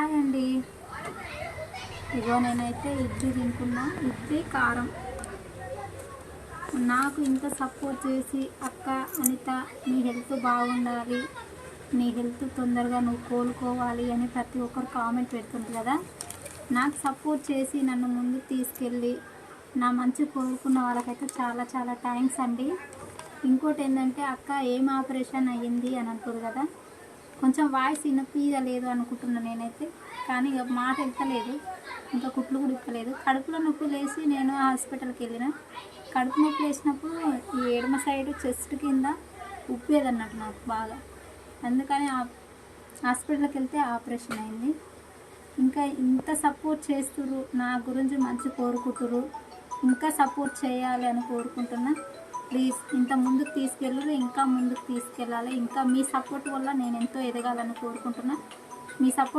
Hi అండి. ఇగో నేనైతే ఇడ్లీ తింటున్నా, ఇడ్లీ కారం. నాకు ఇంత సపోర్ట్ చేసి అక్క అనిత నీ హెల్త్ బాగుండాలి, నీ హెల్త్ తొందరగా నువ్వు కోలుకోవాలి అని ప్రతి ఒక్కరు కామెంట్ పెడుతుంది కదా. నాకు సపోర్ట్ చేసి నన్ను ముందుకు తీసుకెళ్ళి నా మంచి కోరుకున్న వాళ్ళకైతే చాలా చాలా థ్యాంక్స్ అండి. ఇంకోటి ఏంటంటే అక్క ఏం ఆపరేషన్ అయ్యింది అని అంటారు కదా, కొంచెం వాయిస్ వినిపించలేదు అనుకుంటున్నాను నేనైతే. కానీ ఇక మాట వెళ్తలేదు, ఇంకా కుట్లు కూడా ఇప్పలేదు. కడుపులో నొప్పి లేచి నేను హాస్పిటల్కి వెళ్ళిన. కడుపు నొప్పి లేచినప్పుడు ఈ ఎడమ సైడ్ చెస్ట్ కింద ఉప్పేదన్నట్టు నాకు బాగా, అందుకని హాస్పిటల్కి వెళ్తే ఆపరేషన్ అయింది. ఇంకా ఇంత సపోర్ట్ చేస్తుర్రు, నా గురించి మంచి కోరుకుంటుర్రు, ఇంకా సపోర్ట్ చేయాలి అని కోరుకుంటున్నా. ప్లీజ్ ఇంత ముందుకు తీసుకెళ్ళరు, ఇంకా ముందుకు తీసుకెళ్ళాలి. ఇంకా మీ సపోర్ట్ వల్ల నేను ఎంతో ఎదగాలని కోరుకుంటున్నా. మీ సపోర్ట్